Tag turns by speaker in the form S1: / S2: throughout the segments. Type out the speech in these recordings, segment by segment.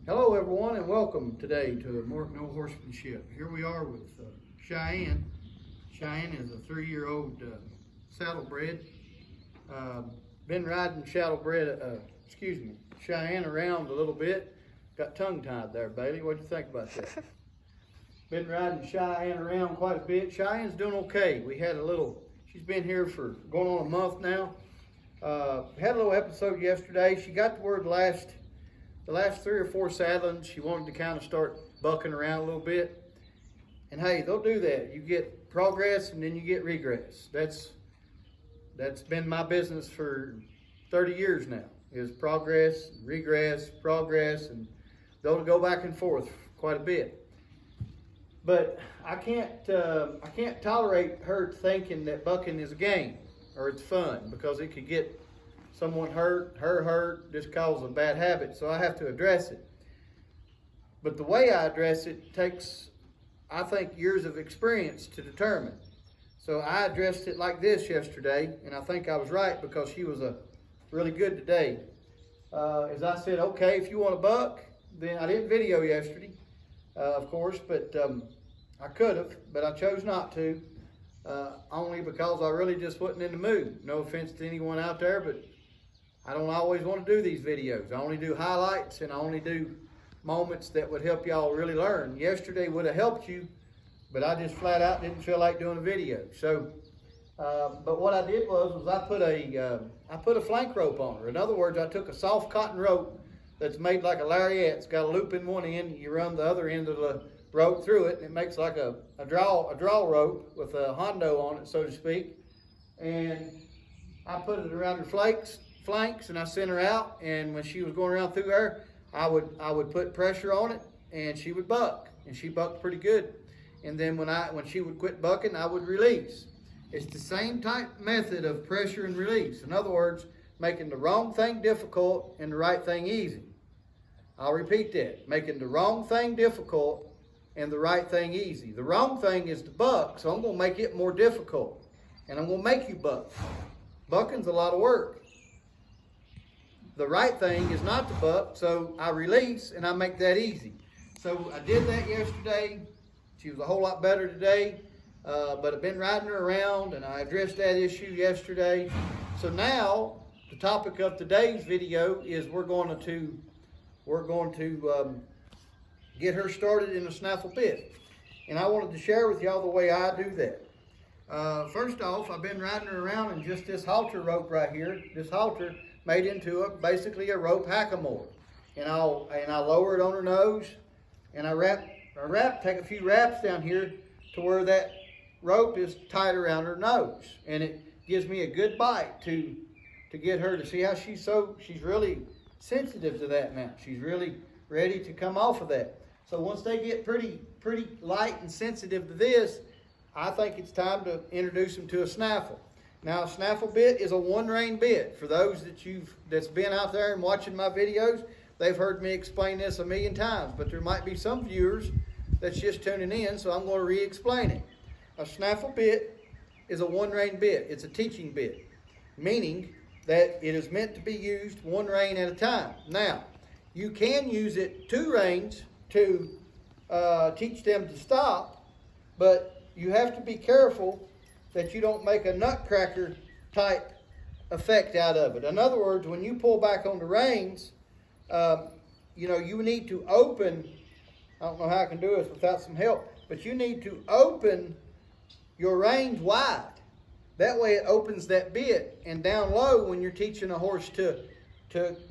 S1: Hello everyone and welcome today to More No Horsemanship. Here we are with Cheyenne. Cheyenne is a 3-year-old saddlebred. Been riding Cheyenne around a little bit. Got tongue-tied there, Bailey. What do you think about that? Been riding Cheyenne around quite a bit. Cheyenne's doing okay. She's been here for going on a month now. Had a little episode yesterday. She got to where the last 3 or 4 saddlings, she wanted to kind of start bucking around a little bit. And hey, they'll do that. You get progress and then you get regress. That's been my business for 30 years now, is progress, regress, progress, and they'll go back and forth quite a bit. But I can't tolerate her thinking that bucking is a game or it's fun, because it could get someone hurt, just cause a bad habit, so I have to address it. But the way I address it takes, I think, years of experience to determine. So I addressed it like this yesterday, and I think I was right because she was really good today. As I said, okay, if you want to buck, then I didn't video yesterday, of course, but I could have, but I chose not to, only because I really just wasn't in the mood. No offense to anyone out there, but I don't always want to do these videos. I only do highlights, and I only do moments that would help y'all really learn. Yesterday would have helped you, but I just flat out didn't feel like doing a video. So, but what I did was I put a flank rope on her. In other words, I took a soft cotton rope that's made like a lariat. It's got a loop in one end. You run the other end of the rope through it, and it makes like a draw rope with a hondo on it, so to speak. And I put it around her flanks, and I sent her out, and when she was going around through there, I would put pressure on it, and she would buck, and she bucked pretty good. And then when she would quit bucking, I would release. It's the same type method of pressure and release. In other words, making the wrong thing difficult and the right thing easy. I'll repeat that. Making the wrong thing difficult and the right thing easy. The wrong thing is to buck, so I'm going to make it more difficult, and I'm going to make you buck. Bucking's a lot of work. The right thing is not to buck, so I release and I make that easy. So I did that yesterday. She was a whole lot better today, but I've been riding her around, and I addressed that issue yesterday. So now the topic of today's video is we're going to get her started in a snaffle bit, and I wanted to share with y'all the way I do that. First off, I've been riding her around in just this halter rope right here. This halter made into basically a rope hackamore, and I lower it on her nose, and I take a few wraps down here to where that rope is tight around her nose, and it gives me a good bite to get her to see how she's really sensitive to that now. She's really ready to come off of that. So once they get pretty light and sensitive to this, I think it's time to introduce them to a snaffle. Now, a snaffle bit is a 1-rein bit. For those that's been out there and watching my videos, they've heard me explain this a million times, but there might be some viewers that's just tuning in, so I'm going to re-explain it. A snaffle bit is a 1-rein bit. It's a teaching bit, meaning that it is meant to be used 1 rein at a time. Now, you can use it 2 reins to teach them to stop, but you have to be careful that you don't make a nutcracker type effect out of it. In other words, when you pull back on the reins, you need to open, I don't know how I can do this without some help, but you need to open your reins wide. That way it opens that bit, and down low when you're teaching a horse to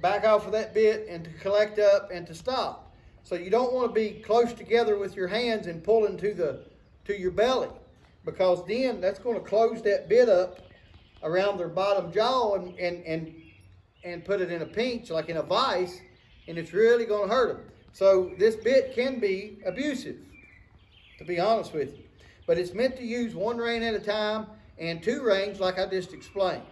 S1: back off of that bit and to collect up and to stop. So you don't want to be close together with your hands and pulling to your belly, because then that's going to close that bit up around their bottom jaw and put it in a pinch, like in a vise, and it's really going to hurt them. So this bit can be abusive, to be honest with you. But it's meant to use 1 rein at a time and 2 reins like I just explained.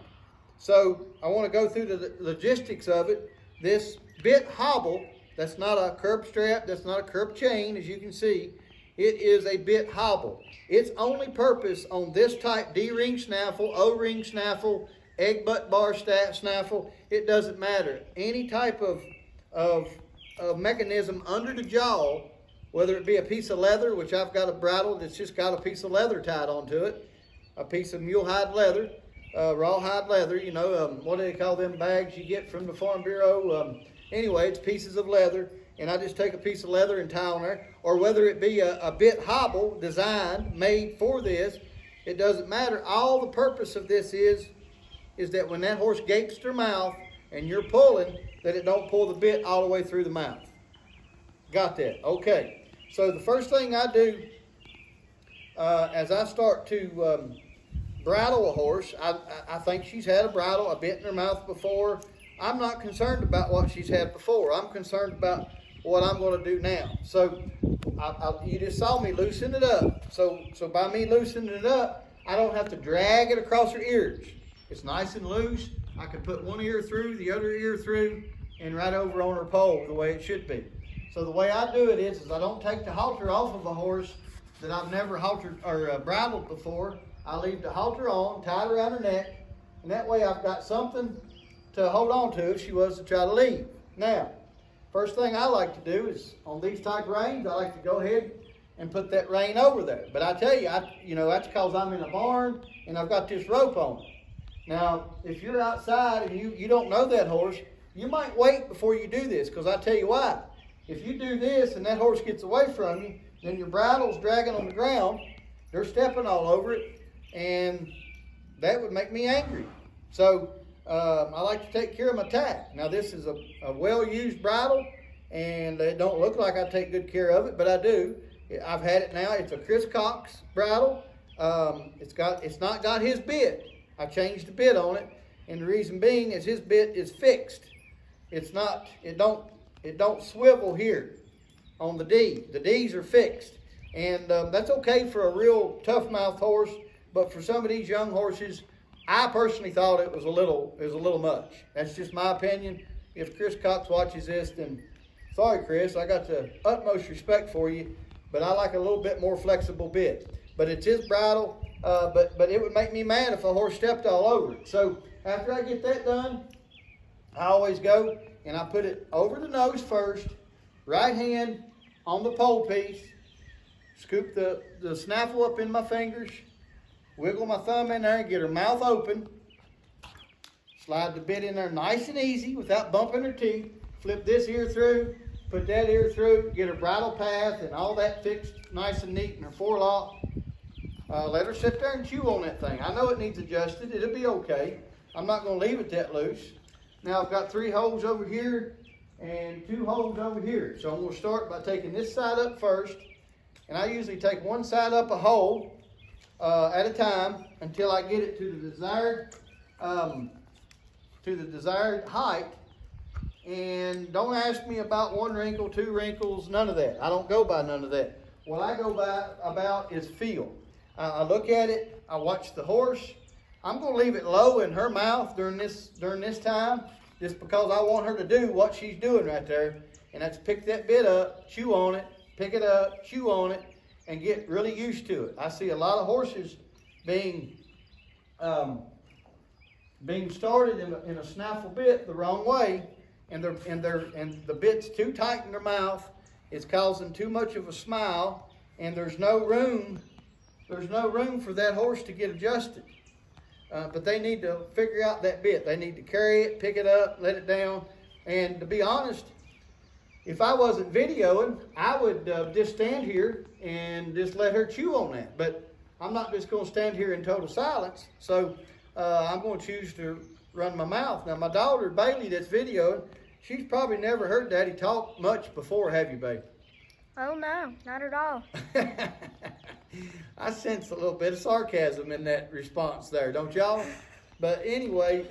S1: So I want to go through the logistics of it. This bit hobble, that's not a curb strap, that's not a curb chain, as you can see. It is a bit hobble. Its only purpose on this type D-ring snaffle, O-ring snaffle, egg butt bar snaffle, it doesn't matter. Any type of a mechanism under the jaw, whether it be a piece of leather, which I've got a bridle that's just got a piece of leather tied onto it, a piece of mule hide leather, rawhide leather, you know, what do they call them bags you get from the Farm Bureau? Anyway, it's pieces of leather, and I just take a piece of leather and tie on there, or whether it be a bit hobble designed, made for this, it doesn't matter. All the purpose of this is that when that horse gapes their mouth and you're pulling, that it don't pull the bit all the way through the mouth. Got that? Okay. So the first thing I do as I start to bridle a horse, I think she's had a bridle, a bit in her mouth before. I'm not concerned about what she's had before. I'm concerned about what I'm going to do now. So you just saw me loosen it up. So by me loosening it up, I don't have to drag it across her ears. It's nice and loose. I can put one ear through, the other ear through, and right over on her pole the way it should be. So the way I do it is I don't take the halter off of a horse that I've never haltered or bridled before. I leave the halter on, tied around her neck, and that way I've got something to hold on to if she was to try to leave. Now, first thing I like to do is on these type reins, I like to go ahead and put that rein over there. But I tell you, that's because I'm in a barn and I've got this rope on it. Now, if you're outside and you don't know that horse, you might wait before you do this, because I tell you why. If you do this and that horse gets away from you, then your bridle's dragging on the ground, they're stepping all over it, and that would make me angry. So I like to take care of my tack. Now, this is a well-used bridle, and it don't look like I take good care of it, but I do. I've had it now. It's a Chris Cox bridle. It's not got his bit. I changed the bit on it, and the reason being is his bit is fixed. It don't swivel here on the D. The D's are fixed, and that's okay for a real tough mouth horse. But for some of these young horses, I personally thought it was a little much. That's just my opinion. If Chris Cox watches this, then sorry, Chris. I got the utmost respect for you, but I like a little bit more flexible bit. But it's his bridle. But it would make me mad if a horse stepped all over it. So after I get that done, I always go and I put it over the nose first, right hand on the pole piece, scoop the snaffle up in my fingers, wiggle my thumb in there and get her mouth open, slide the bit in there nice and easy without bumping her teeth, flip this ear through, put that ear through, get her bridle path and all that fixed nice and neat in her forelock. Let her sit there and chew on that thing. I know it needs adjusted. It'll be okay. I'm not going to leave it that loose. Now I've got 3 holes over here and 2 holes over here. So I'm going to start by taking this side up first. And I usually take one side up a hole at a time until I get it to the desired height. And don't ask me about 1 wrinkle, 2 wrinkles, none of that. I don't go by none of that. What I go by about is feel. I look at it, I watch the horse. I'm going to leave it low in her mouth during this time, just because I want her to do what she's doing right there, and that's pick that bit up, chew on it, pick it up, chew on it, and get really used to it. I see a lot of horses being started in a snaffle bit the wrong way, and the bit's too tight in their mouth. It's causing too much of a smile, and there's no room for that horse to get adjusted. But they need to figure out that bit. They need to carry it, pick it up, let it down. And to be honest, if I wasn't videoing, I would just stand here and just let her chew on that. But I'm not just going to stand here in total silence. So I'm going to choose to run my mouth. Now, my daughter, Bailey, that's videoing, she's probably never heard Daddy talk much before, have you, babe?
S2: Oh, no, not at all.
S1: I sense a little bit of sarcasm in that response there, don't y'all? But anyway,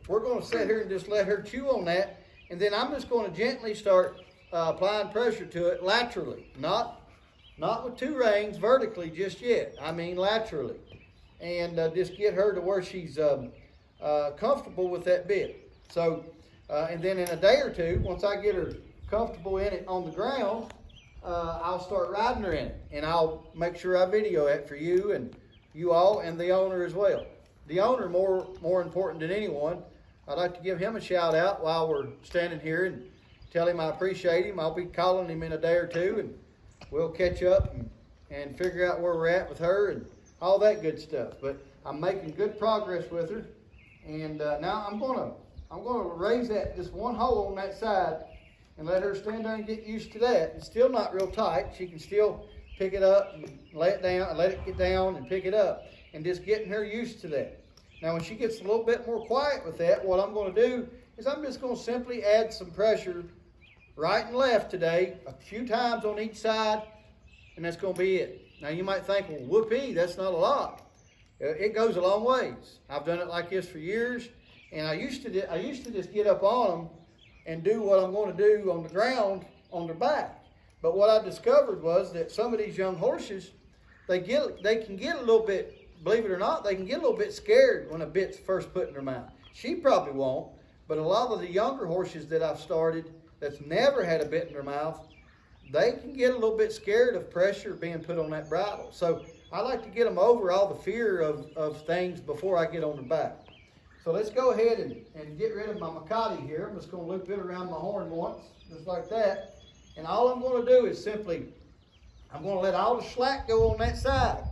S1: we're going to sit here and just let her chew on that. And then I'm just going to gently start applying pressure to it laterally. Not with 2 reins vertically just yet. I mean laterally. And just get her to where she's comfortable with that bit. So, and then in a day or 2, once I get her comfortable in it on the ground, I'll start riding her in it, and I'll make sure I video it for you and you all and the owner as well. The owner more important than anyone. I'd like to give him a shout out while we're standing here tell him I appreciate him. I'll be calling him in a day or two, and we'll catch up and figure out where we're at with her and all that good stuff. But I'm making good progress with her, and now I'm gonna raise that just one hole on that side and let her stand there and get used to that. It's still not real tight. She can still pick it up and lay it down, and let it get down and pick it up, and just getting her used to that. Now, when she gets a little bit more quiet with that, what I'm going to do is I'm just going to simply add some pressure right and left today, a few times on each side, and that's going to be it. Now, you might think, well, whoopee, that's not a lot. It goes a long ways. I've done it like this for years, and I used to just get up on them and do what I'm going to do on the ground on their back. But what I discovered was that some of these young horses, they can get a little bit, believe it or not, they can get a little bit scared when a bit's first put in their mouth. She probably won't, but a lot of the younger horses that I've started that's never had a bit in their mouth, they can get a little bit scared of pressure being put on that bridle. So I like to get them over all the fear of things before I get on their back. So let's go ahead and get rid of my Makati here. I'm just going to loop it around my horn once, just like that. And all I'm going to do is simply, I'm going to let all the slack go on that side.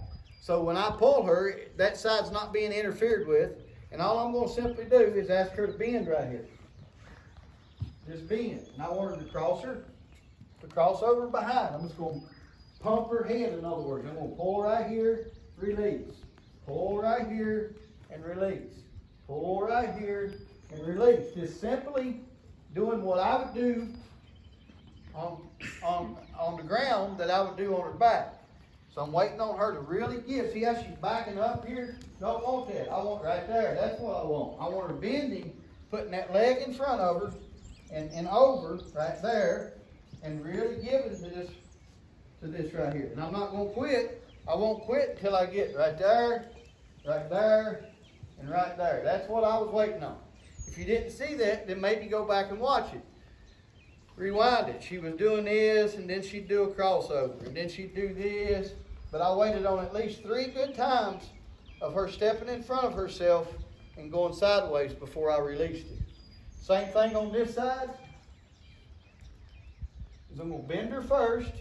S1: So when I pull her, that side's not being interfered with. And all I'm going to simply do is ask her to bend right here. Just bend. And I want her to cross over behind. I'm just going to pump her head, in other words. I'm going to pull right here, release. Pull right here, and release. Pull right here, and release. Just simply doing what I would do on the ground that I would do on her back. So I'm waiting on her to really give. See how she's backing up here? Don't want that. I want right there. That's what I want. I want her bending, putting that leg in front of her and over right there, and really giving to this right here. And I'm not going to quit. I won't quit until I get right there, and right there. That's what I was waiting on. If you didn't see that, then maybe go back and watch it. Rewind it. She was doing this, and then she'd do a crossover, and then she'd do this. But I waited on at least 3 good times of her stepping in front of herself and going sideways before I released it. Same thing on this side. I'm going to bend her first,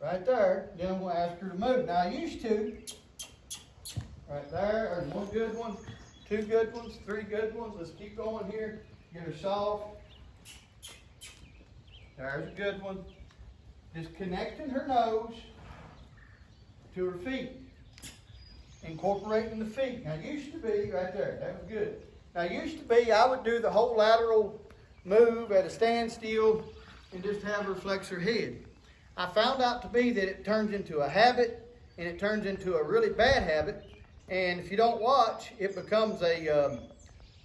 S1: right there. Then I'm going to ask her to move. Now I used to, right there. There's 1 good one, 2 good ones, 3 good ones. Let's keep going here. Get her soft. There's a good one. Just connecting her nose to her feet. Incorporating the feet. Now, it used to be right there. That was good. Now, it used to be I would do the whole lateral move at a standstill and just have her flex her head. I found out to be that it turns into a habit, and it turns into a really bad habit. And if you don't watch, it becomes a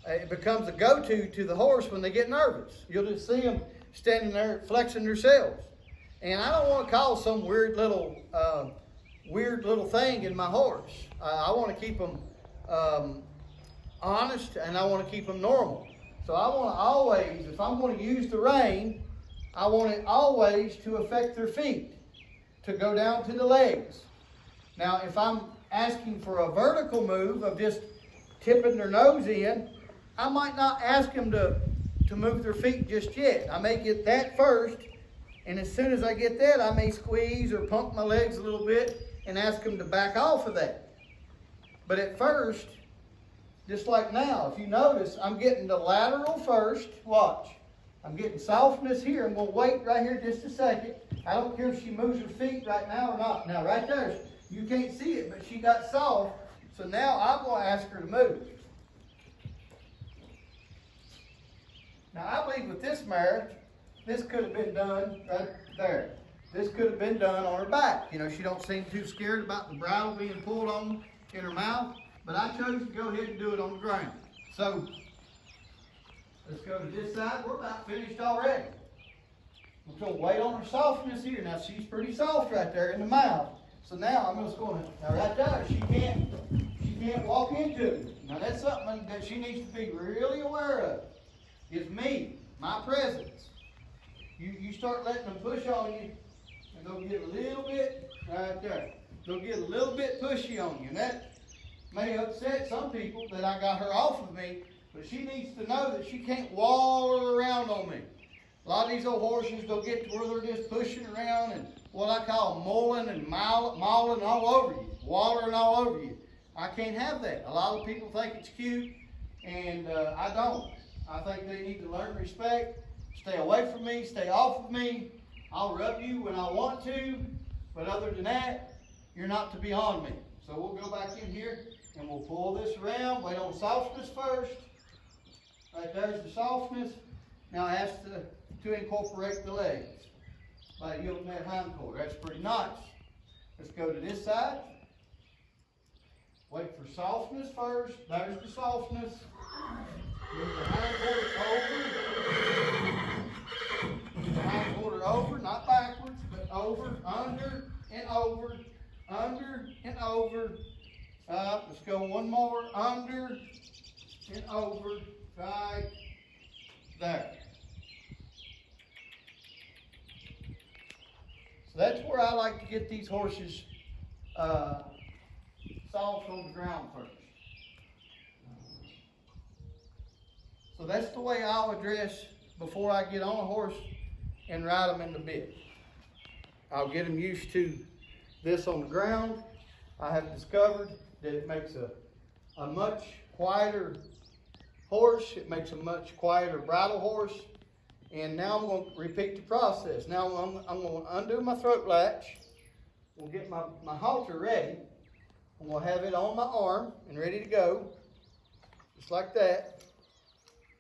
S1: go-to to the horse when they get nervous. You'll just see them standing there flexing themselves. And I don't want to cause some weird little thing in my horse. I want to keep them honest, and I want to keep them normal. So I want to always, if I'm going to use the rein, I want it always to affect their feet, to go down to the legs. Now, if I'm asking for a vertical move of just tipping their nose in, I might not ask them to move their feet just yet. I may get that first, and as soon as I get that, I may squeeze or pump my legs a little bit and ask them to back off of that. But at first, just like now, if you notice, I'm getting the lateral first. Watch. I'm getting softness here. I'm going to wait right here just a second. I don't care if she moves her feet right now or not. Now, right there, you can't see it, but she got soft. So now I'm going to ask her to move. Now, I believe with this mare, this could have been done right there. This could have been done on her back. You know, she don't seem too scared about the bridle being pulled on in her mouth, but I chose to go ahead and do it on the ground. So, let's go to this side. We're about finished already. We're going to wait on her softness here. Now, she's pretty soft right there in the mouth. So now I'm just going to, now right there, she can't walk into it. Now, that's something that she needs to be really aware of. Is me, my presence. You start letting them push on you, and they'll get a little bit right there. They'll get a little bit pushy on you, and that may upset some people that I got her off of me, but she needs to know that she can't waddle around on me. A lot of these old horses, they'll get to where they're just pushing around and what I call mulling and mauling all over you, watering all over you. I can't have that. A lot of people think it's cute, and I don't. I think they need to learn respect, stay away from me, stay off of me. I'll rub you when I want to, but other than that, you're not to be on me. So we'll go back in here and we'll pull this around, wait on softness first. Right there's the softness. Now it has to incorporate the legs by yielding that hind quarter. That's pretty nice. Let's go to this side. Wait for softness first. There's the softness. Move the hind quarter over. Move the hind quarter over, not backwards, but over, under, and over, under, and over. Let's go one more. Under, and over, right there. So that's where I like to get these horses soft on the ground first. So that's the way I'll address before I get on a horse and ride them in the bit. I'll get them used to this on the ground. I have discovered that it makes a much quieter horse. It makes a much quieter bridle horse. And now I'm going to repeat the process. Now I'm going to undo my throat latch. We'll get my halter ready. I'm going to have it on my arm and ready to go. Just like that.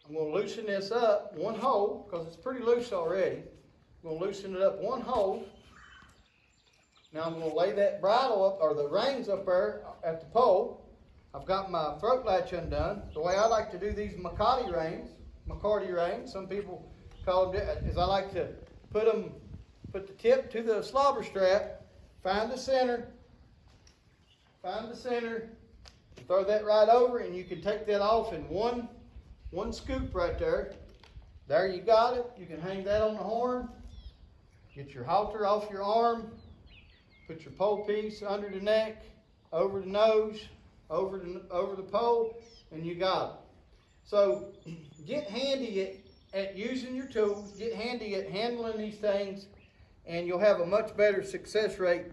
S1: I'm going to loosen this up one hole because it's pretty loose already. I'm going to loosen it up one hole. Now I'm going to lay that bridle up, or the reins up there at the pole. I've got my throat latch undone. The way I like to do these McCarty reins, some people call them, is I like to put the tip to the slobber strap, find the center, throw that right over, and you can take that off in one scoop right there. There you got it. You can hang that on the horn. Get your halter off your arm. Put your pole piece under the neck, over the nose, over the pole, and you got it. So get handy at using your tools. Get handy at handling these things, and you'll have a much better success rate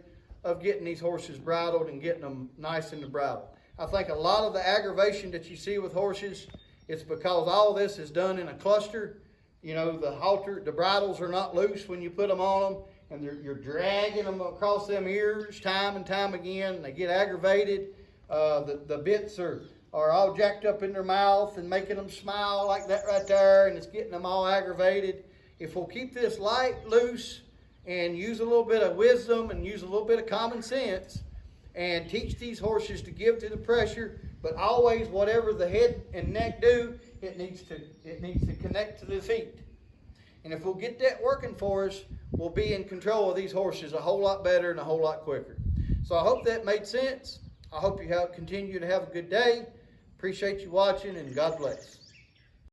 S1: of getting these horses bridled and getting them nice in the bridle. I think a lot of the aggravation that you see with horses, it's because all this is done in a cluster. You know, the bridles are not loose when you put them on them, and you're dragging them across them ears time and time again, and they get aggravated. The bits are all jacked up in their mouth and making them smile like that right there, and it's getting them all aggravated. If we'll keep this light, loose, and use a little bit of wisdom and use a little bit of common sense, and teach these horses to give to the pressure, but always whatever the head and neck do, it needs to connect to the feet. And if we'll get that working for us, we'll be in control of these horses a whole lot better and a whole lot quicker. So I hope that made sense. I hope you continue to have a good day. Appreciate you watching, and God bless.